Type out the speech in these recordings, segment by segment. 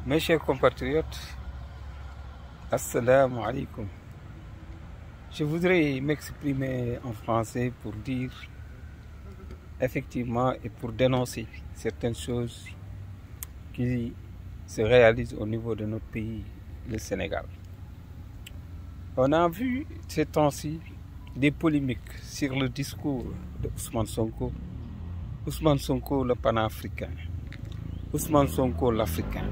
Mes chers compatriotes, Assalamu alaikum. Je voudrais m'exprimer en français pour dire effectivement et pour dénoncer certaines choses qui se réalisent au niveau de notre pays, le Sénégal. On a vu ces temps-ci des polémiques sur le discours de Ousmane Sonko. Ousmane Sonko le panafricain, Ousmane Sonko l'africain.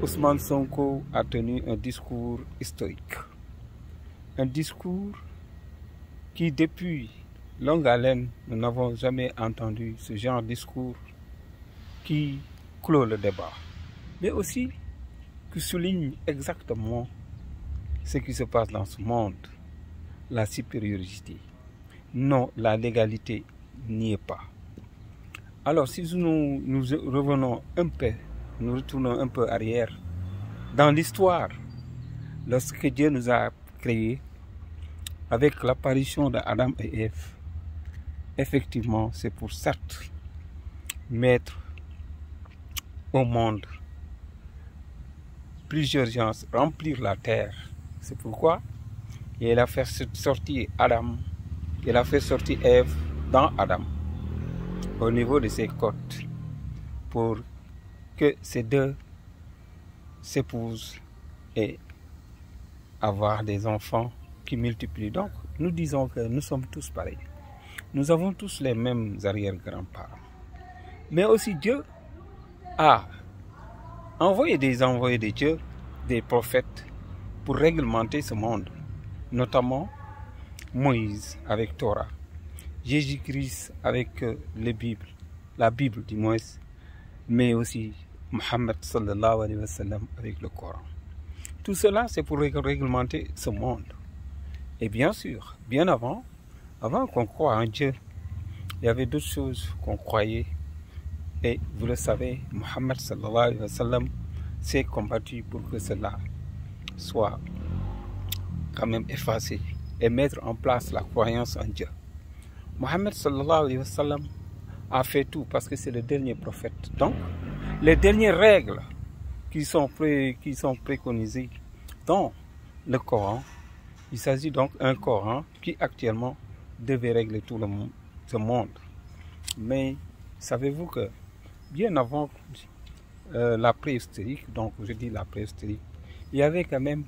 Ousmane Sonko a tenu un discours historique. Un discours qui, depuis longue haleine, nous n'avons jamais entendu ce genre de discours qui clôt le débat, mais aussi qui souligne exactement ce qui se passe dans ce monde, la supériorité. Non, la légalité n'y est pas. Alors, si nous revenons un peu, nous retournons un peu arrière, dans l'histoire, lorsque Dieu nous a créés, avec l'apparition d'Adam et Ève, effectivement, c'est pour certes mettre au monde plusieurs gens, remplir la terre. C'est pourquoi il a fait sortir Adam, il a fait sortir Ève dans Adam, au niveau de ses côtes, pour que ces deux s'épousent et avoir des enfants qui multiplient. Donc, nous disons que nous sommes tous pareils. Nous avons tous les mêmes arrière-grands-parents. Mais aussi Dieu a envoyé des envoyés de Dieu, des prophètes, pour réglementer ce monde. Notamment Moïse avec Torah, Jésus-Christ avec la Bible du moins, mais aussi Mohammed sallallahu alayhi wa sallam avec le Coran. Tout cela, c'est pour réglementer ce monde. Et bien sûr, bien avant qu'on croie en Dieu, il y avait d'autres choses qu'on croyait. Et vous le savez, Mohammed sallallahu alayhi wa sallam s'est combattu pour que cela soit quand même effacé et mettre en place la croyance en Dieu. Mohammed sallallahu alayhi wa sallam a fait tout parce que c'est le dernier prophète. Donc, les dernières règles qui sont préconisées dans le Coran, il s'agit donc d'un Coran qui actuellement devait régler tout ce monde. Mais savez-vous que bien avant la préhistorique, donc je dis la préhistorique, il y avait quand même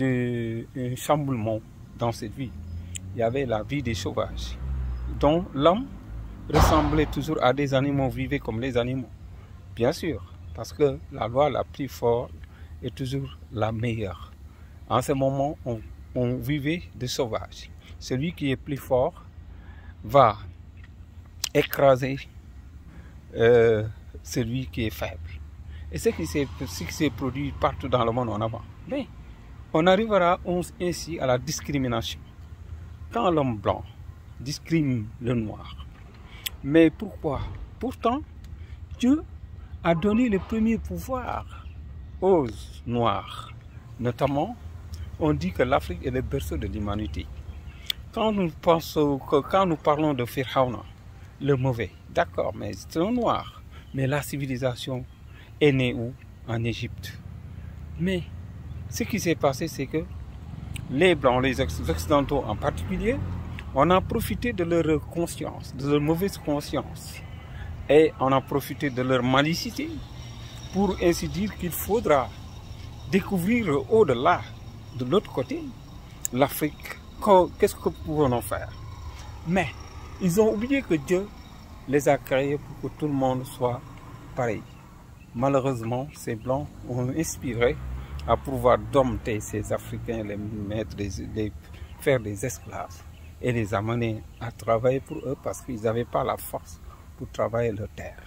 un chamboulement dans cette vie. Il y avait la vie des sauvages, dont l'homme ressemblait toujours à des animaux, vivait comme les animaux. Bien sûr, parce que la loi la plus forte est toujours la meilleure. En ce moment, on vivait de sauvages. Celui qui est plus fort va écraser celui qui est faible. Et ce qui s'est produit partout dans le monde en avant. Mais on arrivera ainsi à la discrimination. Quand l'homme blanc discrimine le noir. Mais pourquoi? Pourtant, Dieu a donné le premier pouvoir aux noirs. Notamment, on dit que l'Afrique est le berceau de l'humanité. Quand nous parlons de Fir'auna, le mauvais, d'accord, mais c'est un noir. Mais la civilisation est née où? En Égypte. Mais ce qui s'est passé, c'est que les Blancs, les Occidentaux en particulier, on a profité de leur conscience, de leur mauvaise conscience. Et on a profité de leur malicité pour ainsi dire qu'il faudra découvrir au-delà, de l'autre côté, l'Afrique. Qu'est-ce que pouvons-nous faire? Mais ils ont oublié que Dieu les a créés pour que tout le monde soit pareil. Malheureusement, ces Blancs ont inspiré à pouvoir dompter ces Africains, les mettre, faire des esclaves et les amener à travailler pour eux parce qu'ils n'avaient pas la force pour travailler leur terre.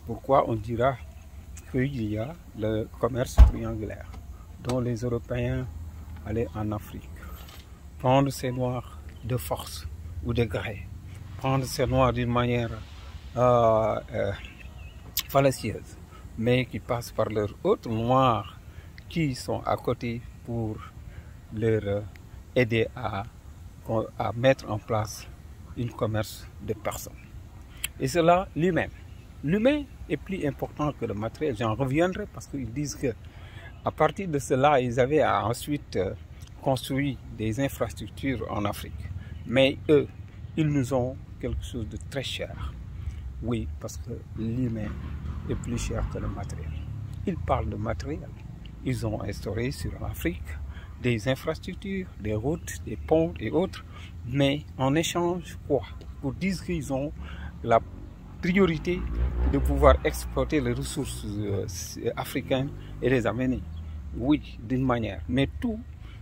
Pourquoi on dira qu'il y a le commerce triangulaire dont les Européens allaient en Afrique, prendre ces Noirs de force ou de gré, prendre ces Noirs d'une manière fallacieuse, mais qui passent par leurs autres Noirs qui sont à côté pour leur aider à mettre en place un commerce de personnes. Et cela lui-même, l'humain est plus important que le matériel. J'en reviendrai parce qu'ils disent que à partir de cela, ils avaient ensuite construit des infrastructures en Afrique. Mais eux, ils nous ont quelque chose de très cher. Oui, parce que l'humain est plus cher que le matériel. Ils parlent de matériel. Ils ont instauré sur l'Afrique des infrastructures, des routes, des ponts et autres. Mais en échange, quoi? Pour dire qu'ils ont la priorité de pouvoir exploiter les ressources africaines et les amener. Oui, d'une manière. Mais tout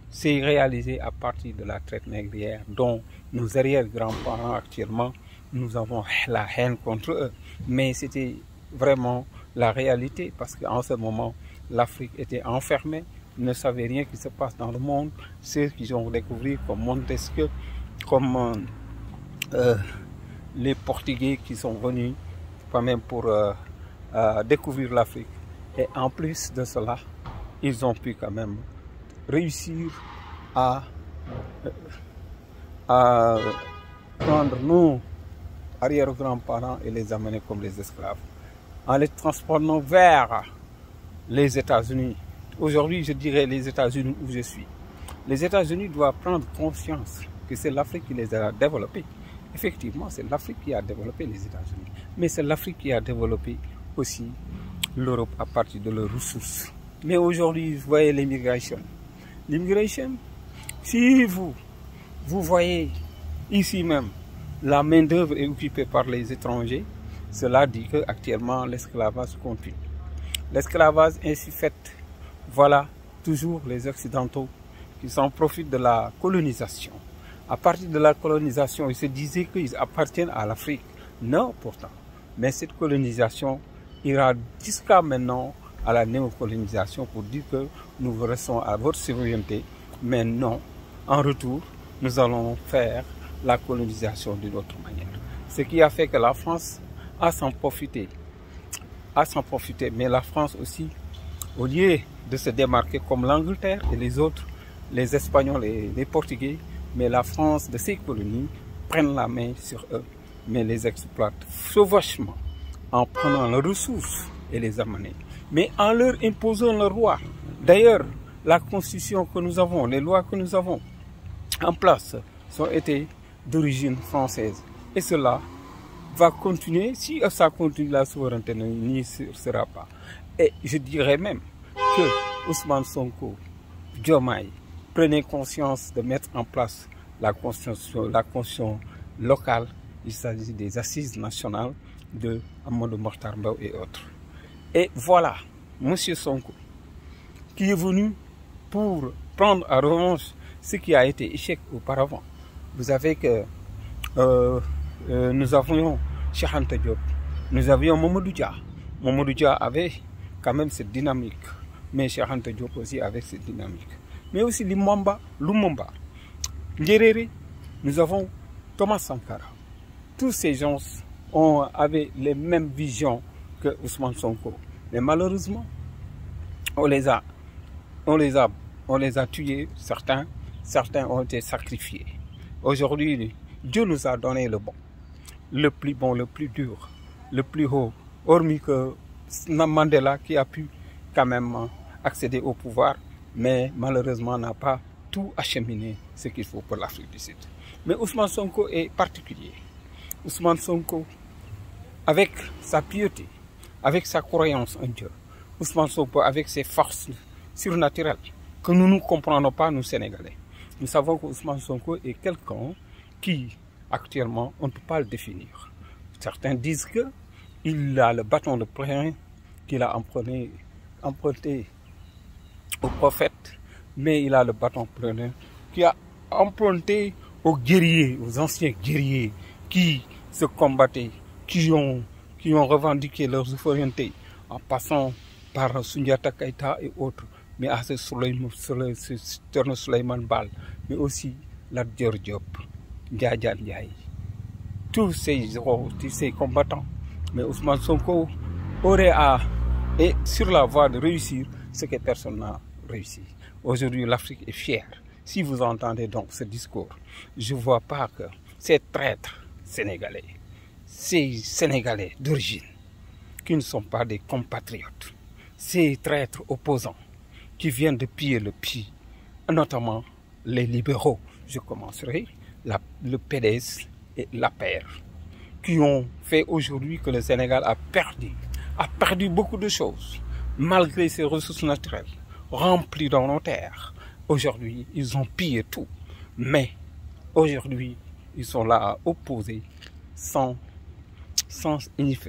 s'est réalisé à partir de la traite négrière dont nos arrière-grands-parents actuellement, nous avons la haine contre eux. Mais c'était vraiment la réalité parce qu'en ce moment, l'Afrique était enfermée, ne savait rien qui se passe dans le monde. Ceux qui ont découvert comme Montesquieu, comme les Portugais qui sont venus quand même pour découvrir l'Afrique. Et en plus de cela, ils ont pu quand même réussir à prendre nos arrière-grands-parents et les amener comme les esclaves, en les transportant vers les États-Unis. Aujourd'hui, je dirais les États-Unis où je suis. Les États-Unis doivent prendre conscience que c'est l'Afrique qui les a développés. Effectivement, c'est l'Afrique qui a développé les États-Unis. Mais c'est l'Afrique qui a développé aussi l'Europe à partir de leurs ressources. Mais aujourd'hui, vous voyez l'immigration. L'immigration, si vous voyez ici même, la main-d'œuvre est occupée par les étrangers, cela dit qu'actuellement l'esclavage continue. L'esclavage ainsi fait, voilà toujours les Occidentaux qui s'en profitent de la colonisation. À partir de la colonisation, ils se disaient qu'ils appartiennent à l'Afrique. Non, pourtant. Mais cette colonisation ira jusqu'à maintenant à la néocolonisation pour dire que nous restons à votre souveraineté. Mais non, en retour, nous allons faire la colonisation d'une autre manière. Ce qui a fait que la France a s'en profité. Mais la France aussi, au lieu de se démarquer comme l'Angleterre et les autres, les Espagnols et les Portugais, mais la France de ses colonies prennent la main sur eux, mais les exploitent sauvagement en prenant leurs ressources et les amener, mais en leur imposant le roi. D'ailleurs, la constitution que nous avons, les lois que nous avons en place sont été d'origine française. Et cela va continuer. Si ça continue, la souveraineté n'y sera pas. Et je dirais même que Ousmane Sonko, Diomaye, prenez conscience de mettre en place la constitution locale. Il s'agit des assises nationales de Amadou Mahtar Mbow et autres. Et voilà, M. Sonko, qui est venu pour prendre à revanche ce qui a été échec auparavant. Vous savez que nous avions Cheikh Anta Diop, nous avions Mamadou Dia. Mamadou Dia avait quand même cette dynamique, mais Cheikh Anta Diop aussi avec cette dynamique. Mais aussi Lumumba, Nyerere, nous avons Thomas Sankara. Tous ces gens avaient les mêmes visions que Ousmane Sonko. Mais malheureusement, on les a tués, certains ont été sacrifiés. Aujourd'hui, Dieu nous a donné le bon, le plus dur, le plus haut, hormis que Mandela qui a pu quand même accéder au pouvoir, mais malheureusement n'a pas tout acheminé ce qu'il faut pour l'Afrique du Sud. Mais Ousmane Sonko est particulier. Ousmane Sonko, avec sa piété, avec sa croyance en Dieu, Ousmane Sonko avec ses forces surnaturelles, que nous ne comprenons pas, nous Sénégalais. Nous savons que Ousmane Sonko est quelqu'un qui, actuellement, on ne peut pas le définir. Certains disent qu'il a le bâton de pèlerin qu'il a emprunté au prophète, mais il a le bâton de pèlerin qui a emprunté aux guerriers, aux anciens guerriers qui se combattaient, qui ont revendiqué leur souveraineté en passant par Soundiata Keïta et autres, mais à ce Souleymane Baal, mais aussi Lat Dior Diop, Ndiaye Ndiaye, tous ces combattants. Mais Ousmane Sonko aurait et sur la voie de réussir ce que personne n'a réussi. Aujourd'hui, l'Afrique est fière. Si vous entendez donc ce discours, je ne vois pas que ces traîtres sénégalais, ces Sénégalais d'origine, qui ne sont pas des compatriotes. Ces traîtres opposants qui viennent de piller le pays, notamment les libéraux, je commencerai, le PDS et l'APR, qui ont fait aujourd'hui que le Sénégal a perdu beaucoup de choses, malgré ses ressources naturelles, remplies dans nos terres. Aujourd'hui, ils ont pillé tout, mais aujourd'hui, ils sont là à opposer sans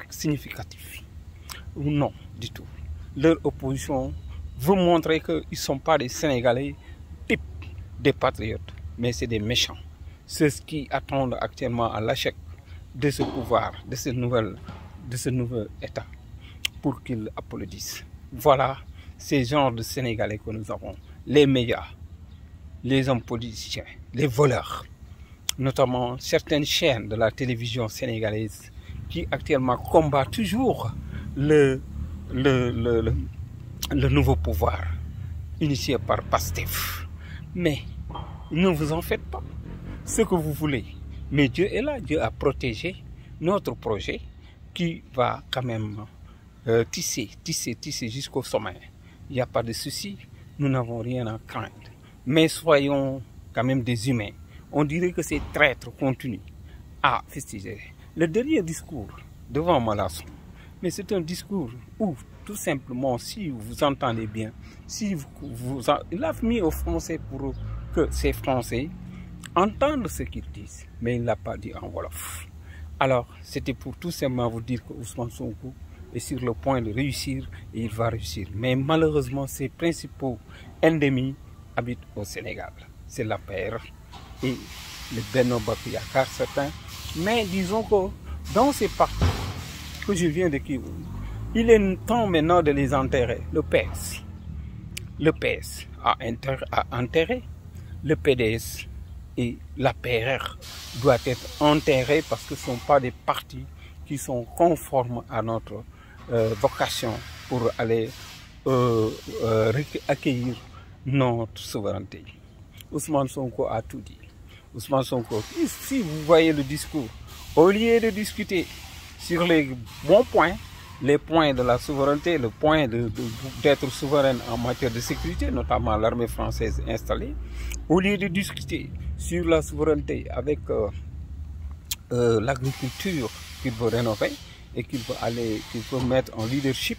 significatif. Ou non, du tout. Leur opposition veut montrer qu'ils ne sont pas des Sénégalais type des patriotes, mais c'est des méchants. C'est ce qui attendent actuellement à l'échec de ce pouvoir, de ce nouvel État, pour qu'ils applaudissent. Voilà ces genres de Sénégalais que nous avons. Les médias, les hommes politiciens, les voleurs, notamment certaines chaînes de la télévision sénégalaise qui actuellement combattent toujours le nouveau pouvoir initié par Pastef. Mais ne vous en faites pas. Ce que vous voulez. Mais Dieu est là. Dieu a protégé notre projet qui va quand même tisser jusqu'au sommet. Il n'y a pas de souci. Nous n'avons rien à craindre. Mais soyons quand même des humains. On dirait que ces traîtres continuent à festiger. Le dernier discours devant Malasson, mais c'est un discours où, tout simplement, si vous entendez bien, il a mis au français pour que ces Français entendent ce qu'ils disent, mais il ne l'a pas dit en Wolof. Alors, c'était pour tout simplement vous dire que Ousmane Sonko est sur le point de réussir et il va réussir. Mais malheureusement, ses principaux ennemis habitent au Sénégal. C'est l'APR et le Benno Bokk Yakaar, certains. Mais disons que dans ces partis que je viens de Kivu, il est temps maintenant de les enterrer. Le PS a enterré, le PDS et l'APR doit être enterré parce que ce ne sont pas des partis qui sont conformes à notre vocation pour aller accueillir notre souveraineté. Ousmane Sonko a tout dit. Ousmane Sonko, si vous voyez le discours, au lieu de discuter sur les bons points, les points de la souveraineté, le point d'être souveraine en matière de sécurité, notamment l'armée française installée, au lieu de discuter sur la souveraineté avec l'agriculture qu'il veut rénover et qu'il veut mettre en leadership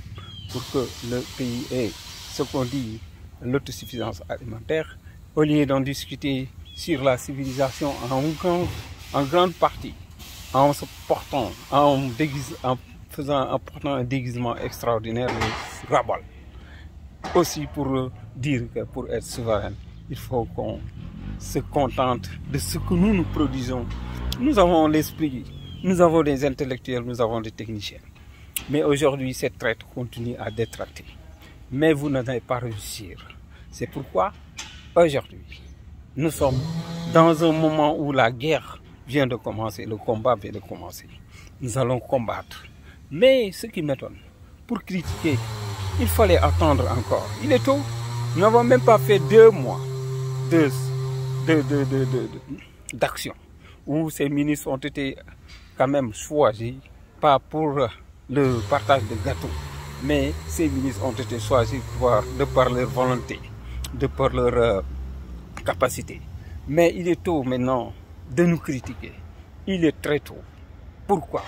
pour que le pays ait ce qu'on dit l'autosuffisance alimentaire, au lieu d'en discuter sur la civilisation en grande partie, en portant un déguisement extraordinaire de rabal. Aussi pour dire que pour être souverain, il faut qu'on se contente de ce que nous produisons. Nous avons l'esprit, nous avons des intellectuels, nous avons des techniciens. Mais aujourd'hui, cette traite continue à détracter. Mais vous n'allez pas réussir. C'est pourquoi, aujourd'hui, nous sommes dans un moment où la guerre vient de commencer, le combat vient de commencer. Nous allons combattre. Mais ce qui m'étonne, pour critiquer, il fallait attendre encore. Il est tôt. Nous n'avons même pas fait 2 mois d'action où ces ministres ont été quand même choisis, pas pour le partage de gâteaux, mais ces ministres ont été choisis de par leur volonté, de par leur capacité. Mais il est tôt maintenant de nous critiquer. Il est très tôt. Pourquoi?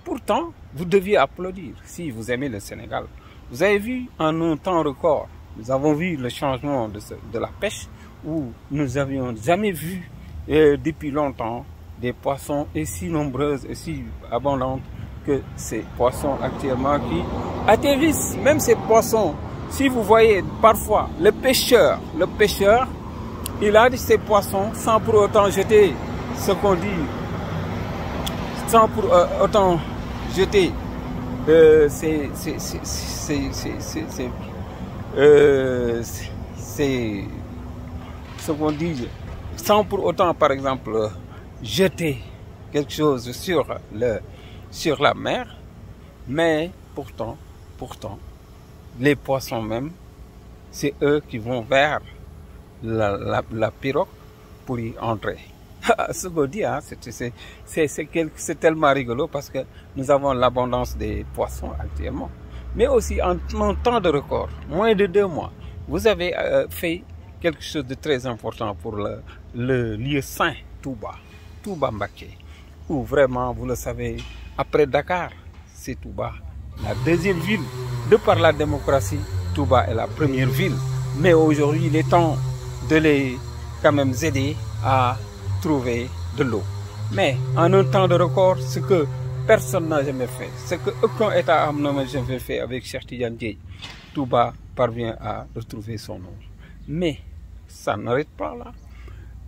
Pourtant, vous deviez applaudir si vous aimez le Sénégal. Vous avez vu en un temps record, nous avons vu le changement de la pêche où nous n'avions jamais vu depuis longtemps des poissons aussi nombreuses et si abondantes que ces poissons actuellement qui atterrissent. Même ces poissons, si vous voyez parfois le pêcheur, il a ces poissons sans pour autant jeter ce qu'on dit, sans pour autant jeter ce qu'on dit, sans pour autant par exemple jeter quelque chose sur la mer, mais pourtant les poissons même, c'est eux qui vont vers la pirogue pour y entrer. Ce qu'on dit, hein, c'est tellement rigolo parce que nous avons l'abondance des poissons actuellement. Mais aussi en temps de record, moins de 2 mois, vous avez fait quelque chose de très important pour le lieu saint Touba, Touba Mbaké, où vraiment, vous le savez, après Dakar, c'est Touba, la deuxième ville. De par la démocratie, Touba est la première ville. Mais aujourd'hui, il est temps de les quand même aider à trouver de l'eau. Mais en un temps de record, ce que personne n'a jamais fait, ce que aucun État n'a jamais fait avec Cheikh Tidiane Dièye, Touba parvient à retrouver son nom. Mais ça n'arrête pas là.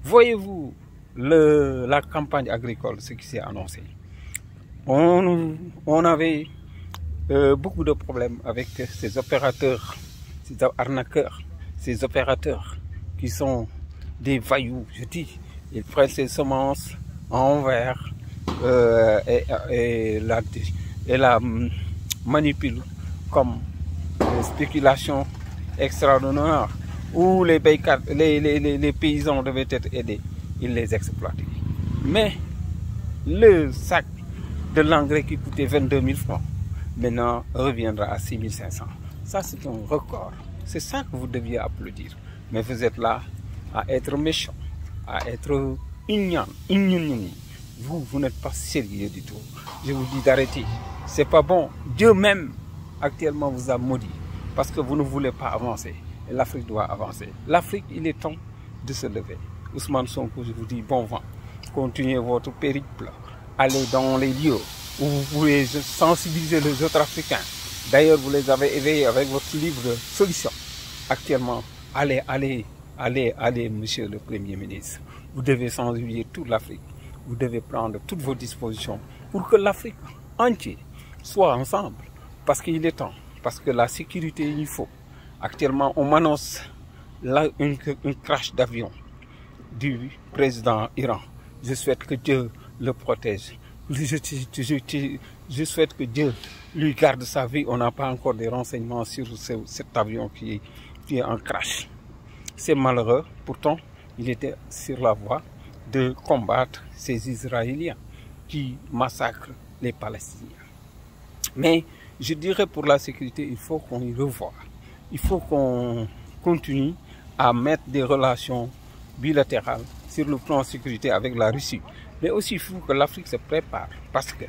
Voyez-vous la campagne agricole, ce qui s'est annoncé. On avait beaucoup de problèmes avec ces opérateurs, ces arnaqueurs, ces opérateurs qui sont des vailloux, je dis. Ils prennent ces semences en verre et la manipulent comme une spéculation extraordinaire où les paysans devaient être aidés. Ils les exploitaient. Mais le sac de l'engrais qui coûtait 22 000 francs, maintenant reviendra à 6 500. Ça, c'est un record. C'est ça que vous deviez applaudir. Mais vous êtes là à être méchant, à être ignorant. Vous n'êtes pas sérieux du tout. Je vous dis d'arrêter. C'est pas bon. Dieu même, actuellement, vous a maudit. Parce que vous ne voulez pas avancer. Et l'Afrique doit avancer. L'Afrique, il est temps de se lever. Ousmane Sonko, je vous dis bon vent. Continuez votre périple. Allez dans les lieux où vous pouvez sensibiliser les autres Africains. D'ailleurs, vous les avez éveillés avec votre livre de solutions. Actuellement, allez, monsieur le Premier ministre. Vous devez sensibiliser toute l'Afrique. Vous devez prendre toutes vos dispositions pour que l'Afrique entière soit ensemble. Parce qu'il est temps. Parce que la sécurité, il faut. Actuellement, on m'annonce un crash d'avion du président Iran. Je souhaite que Dieu le protège. Je souhaite que Dieu lui garde sa vie. On n'a pas encore des renseignements sur cet avion qui est en crash. C'est malheureux. Pourtant, il était sur la voie de combattre ces Israéliens qui massacrent les Palestiniens. Mais je dirais pour la sécurité, il faut qu'on y revoie. Il faut qu'on continue à mettre des relations bilatérales sur le plan de sécurité avec la Russie. Mais aussi, il faut que l'Afrique se prépare parce que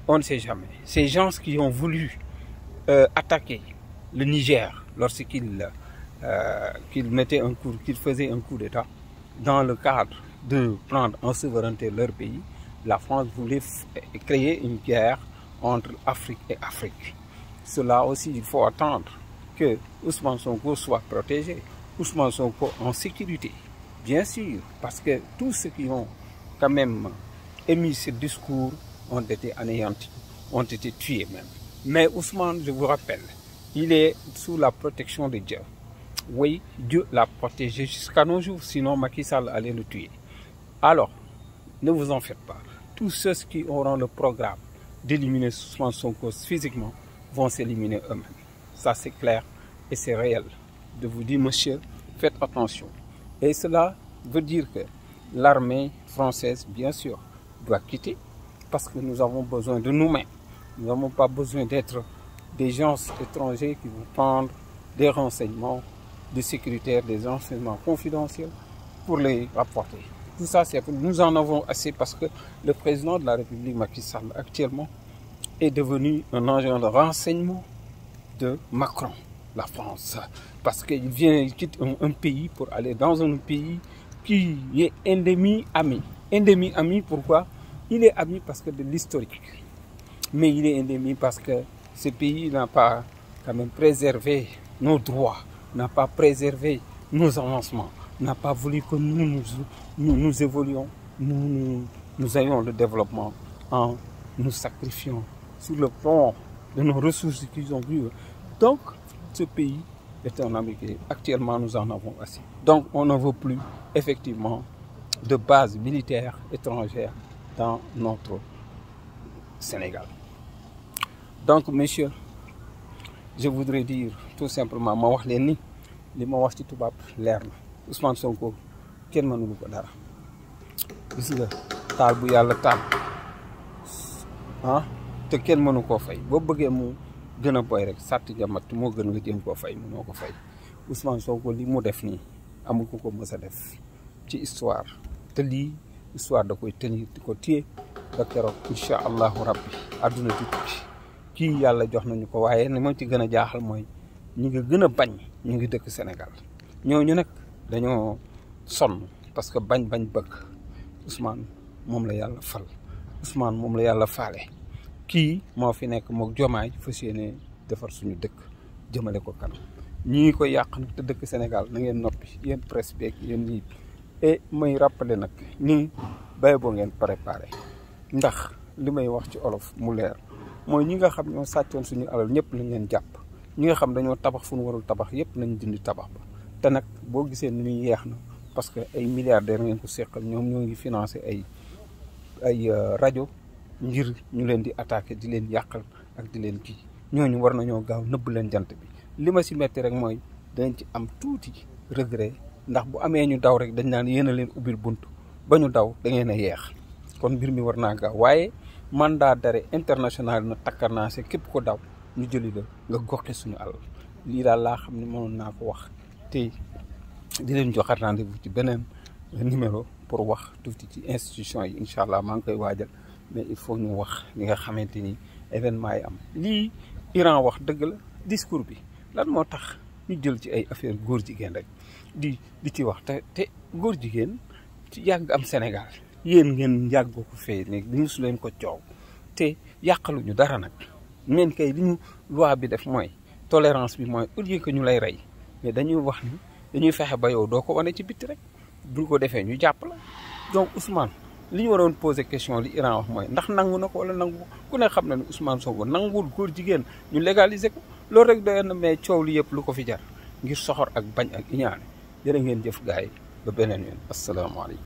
on ne sait jamais. Ces gens qui ont voulu attaquer le Niger lorsqu'ils faisaient un coup d'État dans le cadre de prendre en souveraineté leur pays, la France voulait créer une guerre entre Afrique et Afrique. Cela aussi, il faut attendre que Ousmane Sonko soit protégé, Ousmane Sonko en sécurité, bien sûr, parce que tous ceux qui ont quand même émis ce discours ont été anéantis, ont été tués même. Mais Ousmane, je vous rappelle, il est sous la protection de Dieu. Oui, Dieu l'a protégé jusqu'à nos jours, sinon Macky Sall allait le tuer. Alors, ne vous en faites pas. Tous ceux qui auront le programme d'éliminer Ousmane Sonko physiquement vont s'éliminer eux-mêmes. Ça, c'est clair et c'est réel. De vous dire, monsieur, faites attention. Et cela veut dire que l'armée française, bien sûr, doit quitter parce que nous avons besoin de nous-mêmes. Nous n'avons pas besoin d'être des gens étrangers qui vont prendre des renseignements de sécuritaires, des renseignements confidentiels pour les rapporter. Tout ça, nous en avons assez parce que le président de la République, Macky Sall, actuellement, est devenu un agent de renseignement de Macron, la France. Parce qu'il quitte un pays pour aller dans un pays qui est ennemi ami. Ennemi ami, pourquoi? Il est ami parce que de l'historique. Mais il est ennemi parce que ce pays n'a pas quand même préservé nos droits, n'a pas préservé nos avancements, n'a pas voulu que nous évoluions, nous ayons le développement en nous sacrifiant sur le plan de nos ressources qu'ils ont vues. Donc, ce pays est un ami qui, actuellement, nous en avons assez. Donc, on ne veut plus, effectivement, de bases militaires étrangères dans notre Sénégal. Donc, messieurs, je voudrais dire tout simplement, ma wax leen ni li ma wax ci tubaab leer na Ousmane Sonko kenn mënu ko dara gis nga taal bu yàlla taal te kenn mënu koo fay boo bëggee mu gën a boy rek sàtt jamat moo gën nga jéem koo fay mënoo ko fay Ousmane Sonko li mu def nii amul ku ko mës a def ci histoire te lii histoire da koy tenir di ko téye ba keroog incha allahu rabbi àdduna di tukki kii yàlla jox nañu ko waaye ni ma ci gën a jaaxal mooy ñi nga gën a bañ ñu ngi dëkk Sénégal ñooñu nag dañoo sonn parce que bañ bëgg Ousmane moom la yàlla fal Ousmane moom la yàlla faale kii moo fi nekk mook Jomaay fas yéene defar suñu dëkk jëmale ko kanam ñii ko yàq nag te dëkk Sénégal na ngeen noppi yéen presse beeg yéen ñii et may rappeler nag nii bay boo ngeen préparé ndax li may wax ci olof mu leer mooy ñi nga xam ñoo sàccoon suñu alal ñëpp lañ leen jàpp ñi nga xam dañoo tabax fu ñu warul tabax yëpp nañ dindi tabax ba te nag boo gisee ni muy yeex na parce que ay milliardaires ngeen ko seqal ñoom ñoo ngi financé ay rajo ngir ñu leen di attaqué di leen yàqal ak di leen kii ñooñu war nañoo gaaw nëbb leen jant bi li ma si metti rek mooy danañ ci am tuuti regret ndax bu amee ñu daw rek dañ naan yéen a leen ubbil bunt ba ñu daw da ngeen a yeex kon mbir mi war naa gaaw waaye mandat d'arrêt international na takkarnaase képp ko daw ñu jëli la nga goxi suñu alal lii daal laa xam ne mënoon naa ko wax te di leen joxaat rendez-vous ci beneen numéro pour wax tuuti ci institution yi incha allah maa ngi koy waajal mais il faut ñu wax li nga xamante ni événement yi am lii Iran wax dëgg la discours bi lan moo tax ñu jël ci ay affaire góor jigéen rek di ci wax te góor jigéen ci yàgg am Sénégal yéen ngeen yàgg ko fee ne musu leen ko coow te yàqaluñu dara nag ngeen kay li ñu loi bi def mooy tolérance bi mooy au lieu que ñu lay rey mais dañuy wax ni dañuy fexe ba yow doo ko wane ci bitti rek bu ko defee ñu jàpp la donc Ousmane li ñu waroon poser question li Iran wax mooy ndax nangu na ko wala nangu ko ku ne xam na ne Ousmane Sonko nanguwul góor jigéen ñu légaliser ko loolu rek doyoon na mais coow li yëpp lu ko fi jar ngir soxor ak bañ ak iñaane jërë ngeen jëf gaay ba beneen yoon asalaamaaleykum